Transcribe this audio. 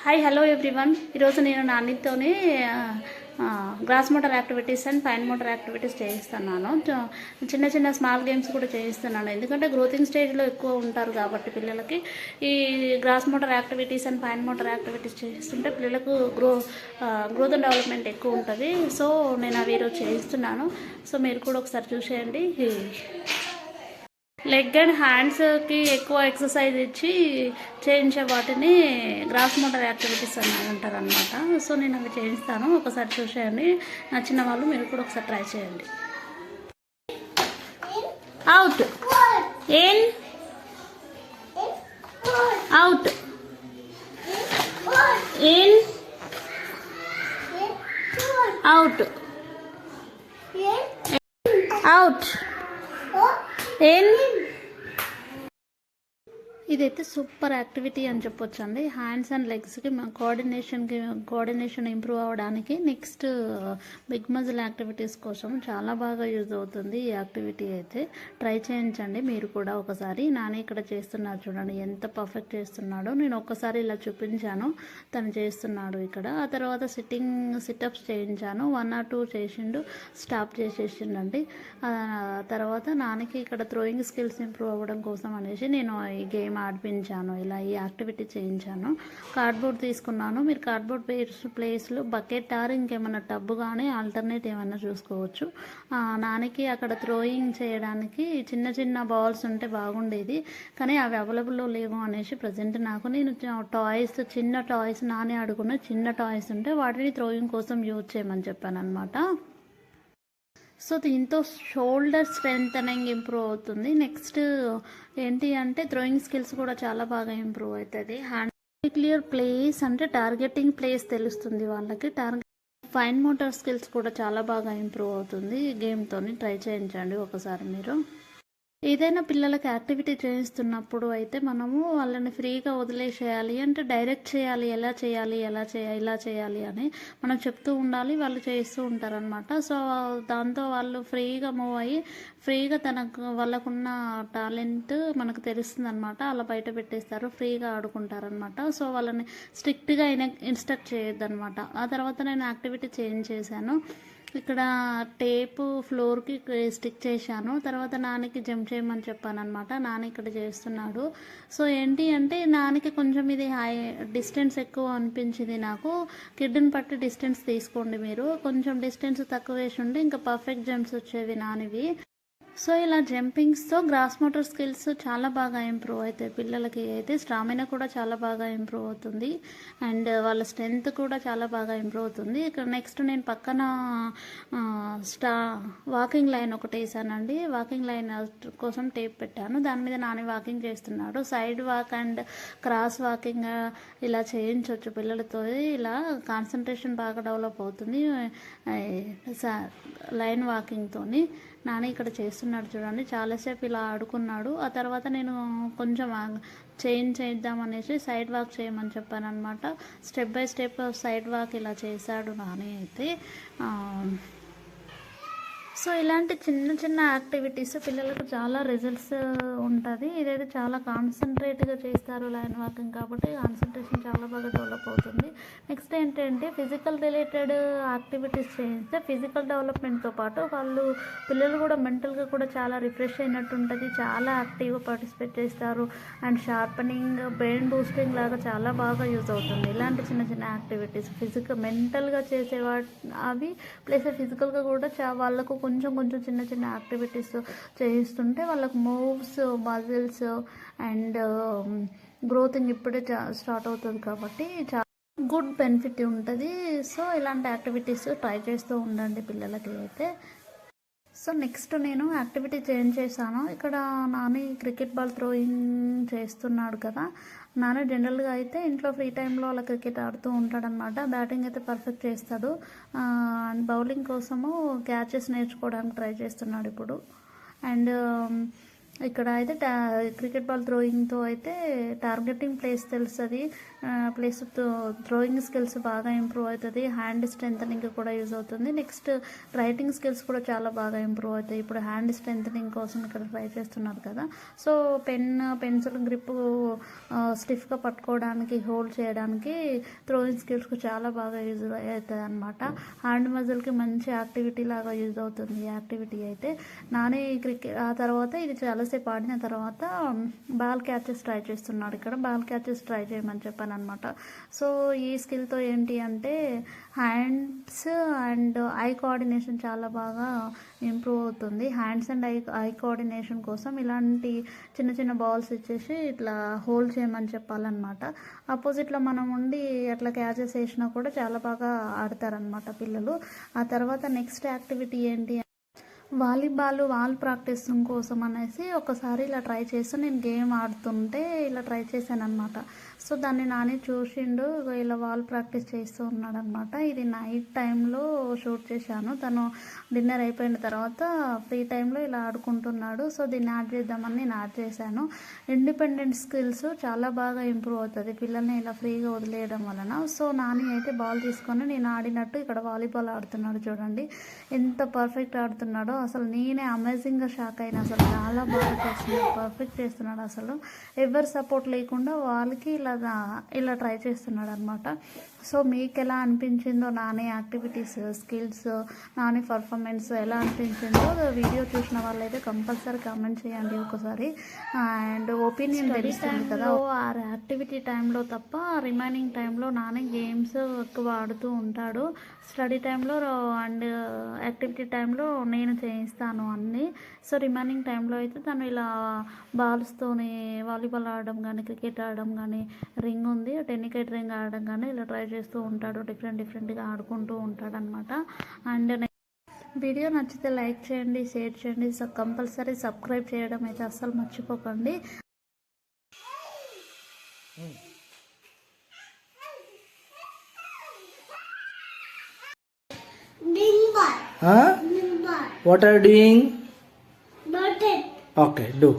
Hi hello everyone. ఈరోజు నేను నాన్నతోనే gross motor activities and fine motor activities చేయిస్తున్నాను. చిన్న చిన్న స్మాల్ గేమ్స్ కూడా చేయిస్తున్నాను, ఎందుకంటే గ్రోతింగ్ స్టేజ్లో ఎక్కువ ఉంటారు కాబట్టి పిల్లలకి ఈ gross motor activities and fine motor activities చేయిస్తుంటే పిల్లలకు గ్రోత్ అండ్ డెవలప్మెంట్ ఎక్కువ ఉంటుంది. సో నేను అవి ఈరోజు చేయిస్తున్నాను. సో మీరు కూడా ఒకసారి చూసేయండి. లెగ్ అండ్ హ్యాండ్స్కి ఎక్కువ ఎక్సర్సైజ్ ఇచ్చి చేయించే వాటిని గ్రాస్ మోటార్ యాక్టివిటీస్ అని అంటారు అనమాట. సో నేను అవి చేయిస్తాను, ఒకసారి చూసేయండి. నచ్చిన వాళ్ళు మీరు కూడా ఒకసారి ట్రై చేయండి. Out, in, out, in, out, out, in. ఇదైతే సూపర్ యాక్టివిటీ అని చెప్పొచ్చు అండి. హ్యాండ్స్ అండ్ లెగ్స్కి కోఆర్డినేషన్ ఇంప్రూవ్ అవ్వడానికి, నెక్స్ట్ బిగ్ మజిల్ యాక్టివిటీస్ కోసం చాలా బాగా యూజ్ అవుతుంది ఈ యాక్టివిటీ. అయితే ట్రై చేయించండి మీరు కూడా ఒకసారి. నాని ఇక్కడ చేస్తున్నారు చూడండి, ఎంత పర్ఫెక్ట్ చేస్తున్నాడో. నేను ఒక్కసారి ఇలా చూపించాను, తను చేస్తున్నాడు ఇక్కడ. ఆ తర్వాత సిటప్స్ చేయించాను, 1 or 2 చేసిండు, స్టాప్ చేసేసిండండి. తర్వాత నానికి ఇక్కడ థ్రోయింగ్ స్కిల్స్ ఇంప్రూవ్ అవ్వడం కోసం అనేసి నేను ఈ గేమ్ ఆడిపించాను, ఇలా ఈ యాక్టివిటీ చేయించాను. కార్డ్బోర్డ్ తీసుకున్నాను. మీరు కార్డ్బోర్డ్ ప్లేస్లో బకెట్ ఆర్ ఇంకేమన్నా టబ్బు కానీ ఆల్టర్నేట్ ఏమన్నా చూసుకోవచ్చు. నానికి అక్కడ థ్రోయింగ్ చేయడానికి చిన్న చిన్న బాల్స్ ఉంటే బాగుండేది, కానీ అవి అవైలబుల్లో లేవు అనేసి ప్రజెంట్ నేను చిన్న టాయ్స్ నాని ఆడుకున్న చిన్న టాయ్స్ ఉంటే వాటిని థ్రోయింగ్ కోసం యూజ్ చేయమని చెప్పాను అనమాట. సో దీంతో షోల్డర్ స్ట్రెంథనింగ్ ఇంప్రూవ్ అవుతుంది. నెక్స్ట్ ఏంటి అంటే థ్రోయింగ్ స్కిల్స్ కూడా చాలా బాగా ఇంప్రూవ్ అవుతుంది. హ్యాండ్ క్లియర్ ప్లేస్ అంటే టార్గెటింగ్ ప్లేస్ తెలుస్తుంది వాళ్ళకి. ఫైన్ మోటార్ స్కిల్స్ కూడా చాలా బాగా ఇంప్రూవ్ అవుతుంది గేమ్తో. ట్రై చేయించండి ఒకసారి మీరు. ఏదైనా పిల్లలకి యాక్టివిటీ చేయిస్తున్నప్పుడు అయితే మనము వాళ్ళని ఫ్రీగా వదిలేసేయాలి అంటే డైరెక్ట్ చేయాలి, ఇలా చేయాలి అని మనం చెప్తూ ఉండాలి, వాళ్ళు చేస్తూ ఉంటారనమాట. సో దాంతో వాళ్ళు ఫ్రీగా మూవ్ అయ్యి ఫ్రీగా వాళ్ళకున్న టాలెంట్ మనకు తెలుస్తుంది అనమాట. అలా బయట పెట్టేస్తారు, ఫ్రీగా ఆడుకుంటారనమాట. సో వాళ్ళని స్ట్రిక్ట్గా ఇన్స్ట్రక్ట్ చేయొద్దు అనమాట. ఆ తర్వాత నేను యాక్టివిటీ చేంజ్ చేశాను. ఇక్కడ టేపు ఫ్లోర్కి స్టిక్ చేశాను. తర్వాత నానికి జంప్ చేయమని చెప్పాను అనమాట. నాని ఇక్కడ చేస్తున్నాడు. సో ఏంటి అంటే నానికి కొంచెం ఇది డిస్టెన్స్ ఎక్కువ అనిపించింది నాకు. కిడ్ని పట్టి డిస్టెన్స్ తీసుకోండి మీరు. కొంచెం డిస్టెన్స్ తక్కువ వేసి ఉంటే ఇంకా పర్ఫెక్ట్ జంప్స్ వచ్చేవి నానివి. సో ఇలా జంపింగ్స్తో గ్రాస్ మోటార్ స్కిల్స్ చాలా బాగా ఇంప్రూవ్ అవుతాయి పిల్లలకి. అయితే స్టామినా కూడా చాలా బాగా ఇంప్రూవ్ అవుతుంది, అండ్ వాళ్ళ స్ట్రెంగ్త్ కూడా చాలా బాగా ఇంప్రూవ్ అవుతుంది. ఇక్కడ నెక్స్ట్ నేను పక్కన వాకింగ్ లైన్ ఒకటి వేసానండి. వాకింగ్ లైన్ కోసం టేప్ పెట్టాను, దాని మీద నాని వాకింగ్ చేస్తున్నాడు. Side walk and cross walking ఇలా చేయించవచ్చు పిల్లలతో. ఇలా కాన్సన్ట్రేషన్ బాగా డెవలప్ అవుతుంది లైన్ వాకింగ్తో. నాని ఇక్కడ చేస్తున్నాడు చూడండి, చాలాసేపు ఇలా ఆడుకున్నాడు. ఆ తర్వాత నేను కొంచెం చేద్దామనేసి సైడ్ వాక్ చేయమని చెప్పాను అనమాట. Step by step side walk ఇలా చేశాడు నాని అయితే. సో ఇలాంటి చిన్న చిన్న యాక్టివిటీస్ పిల్లలకు చాలా రిజల్ట్స్ ఉంటుంది. ఇదైతే చాలా కాన్సన్ట్రేట్గా చేస్తారు లైన్ వాకింగ్ కాబట్టి కాన్సన్ట్రేషన్ చాలా బాగా డెవలప్ అవుతుంది. నెక్స్ట్ ఏంటంటే ఫిజికల్ రిలేటెడ్ యాక్టివిటీస్ చేస్తే ఫిజికల్ డెవలప్మెంట్తో పాటు పిల్లలు కూడా మెంటల్గా కూడా చాలా రిఫ్రెష్ అయినట్టు ఉంటుంది, చాలా యాక్టివ్గా పార్టిసిపేట్ చేస్తారు. అండ్ షార్పనింగ్, బ్రెయిన్ బూస్టింగ్ లాగా చాలా బాగా యూజ్ అవుతుంది ఇలాంటి చిన్న చిన్న యాక్టివిటీస్. మెంటల్గా అవి ప్లస్ ఫిజికల్గా కూడా వాళ్ళకు కొంచెం చిన్న చిన్న యాక్టివిటీస్ చేయిస్తుంటే వాళ్ళకు మూవ్స్, మజిల్స్ అండ్ గ్రోతింగ్ ఇప్పుడే స్టార్ట్ అవుతుంది కాబట్టి చాలా గుడ్ బెనిఫిట్ ఉంటుంది. సో ఇలాంటి యాక్టివిటీస్ ట్రై చేస్తూ ఉండండి పిల్లలకి అయితే. సో నెక్స్ట్ నేను యాక్టివిటీ చేంజ్ చేశాను. ఇక్కడ నాని క్రికెట్ బాల్ థ్రోయింగ్ చేస్తున్నాడు కదా. నాని జనరల్గా అయితే ఇంట్లో ఫ్రీ టైంలో అలా క్రికెట్ ఆడుతూ ఉంటాడనమాట. బ్యాటింగ్ అయితే పర్ఫెక్ట్ చేస్తాడు. అండ్ బౌలింగ్ కోసము క్యాచెస్ నేర్చుకోవడానికి ట్రై చేస్తున్నాడు ఇప్పుడు. అండ్ ఇక్కడ అయితే క్రికెట్ బాల్ థ్రోయింగ్తో అయితే టార్గెటింగ్ ప్లేస్ తెలుస్తుంది, ప్లేస్ థ్రోయింగ్ స్కిల్స్ బాగా ఇంప్రూవ్ అవుతుంది, హ్యాండ్ స్ట్రెంథనింగ్ కూడా యూజ్ అవుతుంది. నెక్స్ట్ రైటింగ్ స్కిల్స్ కూడా చాలా బాగా ఇంప్రూవ్ అవుతాయి. ఇప్పుడు హ్యాండ్ స్ట్రెంథనింగ్ కోసం ఇక్కడ ట్రై చేస్తున్నారు కదా, సో పెన్సిల్ గ్రిప్ స్టిఫ్గా పట్టుకోవడానికి, హోల్డ్ చేయడానికి థ్రోయింగ్ స్కిల్స్కి చాలా బాగా యూజ్ అవుతుంది అనమాట. హ్యాండ్ మజిల్కి మంచి యాక్టివిటీ లాగా యూజ్ అవుతుంది ఈ యాక్టివిటీ అయితే. నాని క్రికెట్ ఆ తర్వాత ఇది చాలాసేపు ఆడిన తర్వాత బాల్ క్యాచెస్ ట్రై చేస్తున్నాడు. ఇక్కడ బాల్ క్యాచెస్ ట్రై చేయమని చెప్పాను అనమాట. సో ఈ స్కిల్తో ఏంటి అంటే హ్యాండ్స్ అండ్ ఐ కోఆర్డినేషన్ చాలా బాగా ఇంప్రూవ్ అవుతుంది. హ్యాండ్స్ అండ్ ఐ కోఆర్డినేషన్ కోసం ఇలాంటి చిన్న చిన్న బాల్స్ ఇచ్చేసి ఇట్లా హోల్డ్ చేయమని చెప్పాలన్నమాట. ఆపోజిట్లో మనం ఉండి అట్లా క్యాచెస్ వేసినా కూడా చాలా బాగా ఆడతారనమాట పిల్లలు. ఆ తర్వాత నెక్స్ట్ యాక్టివిటీ ఏంటి, వాల్ ప్రాక్టీస్ కోసం అనేసి ఒకసారి ఇలా ట్రై చేసి నేను గేమ్ ఆడుతుంటే ఇలా ట్రై చేశాను అనమాట. సో దాన్ని నాని చూసిండు, ఇలా వాల్ ప్రాక్టీస్ చేస్తూ ఉన్నాడు అనమాట. ఇది నైట్ టైంలో షూట్ చేశాను. తను డిన్నర్ అయిపోయిన తర్వాత ఫ్రీ టైంలో ఇలా ఆడుకుంటున్నాడు. సో దీన్ని యాడ్ చేద్దామని నేను యాడ్ చేశాను. ఇండిపెండెంట్ స్కిల్స్ చాలా బాగా ఇంప్రూవ్ అవుతుంది పిల్లల్ని ఇలా ఫ్రీగా వదిలేయడం వలన. సో నాని అయితే బాల్ తీసుకొని నేను ఆడినట్టు ఇక్కడ వాలీబాల్ ఆడుతున్నాడు. చూడండి ఎంత పర్ఫెక్ట్ ఆడుతున్నాడో, అసలు నేనే అమేజింగ్గా షాక్ అయినా. అసలు చాలా బాగా చేస్తున్నాడు, పర్ఫెక్ట్ చేస్తున్నాడు. అసలు ఎవరి సపోర్ట్ లేకుండా వాళ్ళకి ఇలా ట్రై చేస్తున్నాడు అనమాట. సో మీకు ఎలా అనిపించిందో Nani activities, skills, Nani performance ఎలా అనిపించిందో వీడియో చూసిన వాళ్ళైతే కంపల్సరీ కామెంట్ చేయండి ఒకసారి. అండ్ ఒపీనియన్ తెలుస్తుంది కదా. ఆ యాక్టివిటీ టైంలో తప్ప రిమైనింగ్ టైంలో నాని గేమ్స్ ఎక్కువ ఆడుతూ ఉంటాడు. స్టడీ టైంలో అండ్ యాక్టివిటీ టైంలో నేను చేయిస్తాను అన్నీ. సో రిమైనింగ్ టైంలో అయితే తను ఇలా బాల్స్తోని వాలీబాల్ ఆడడం కానీ, క్రికెట్ ఆడడం కానీ, రింగ్ ఉంది టెన్నికేట్ రింగ్ ఆడడం కానీ ఇలా ట్రై చేస్తూ ఉంటాడు. డిఫరెంట్గా ఆడుకుంటూ ఉంటాడు అనమాట. అండ్ వీడియో నచ్చితే లైక్ చేయండి, షేర్ చేయండి, కంపల్సరీ సబ్స్క్రైబ్ చేయడం అయితే అస్సలు మర్చిపోకండి. What are you doing? Okay, do.